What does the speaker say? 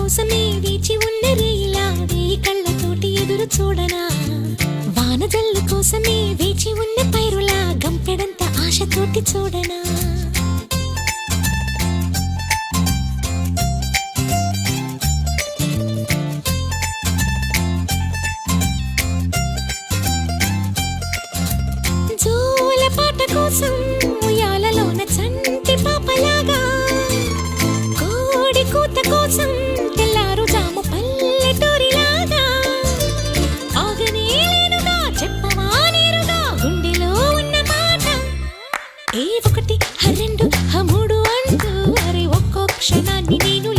కోసమే వేచి ఉన్న రేయిలా వేయి కళ్ళతోటి ఎదురు చూడనా వానజల్లు కోసమే వేచి ఉన్న పైరులా గంపెడంత ఆశతోటి చూడనా జోల పాట కోసం ఉయ్యాలలోన చంటి పాపలాగా కోడి కూత కోసం తెల్లారు జాము పల్లెటూరిలాగా ఆగనే లేనుగా చెప్పవా నేరుగా గుండెలో ఉన్న మాట ఏ ఒకటి రెండు మూడు అంటూ అరే ఒక్కో క్షణాన్ని నేను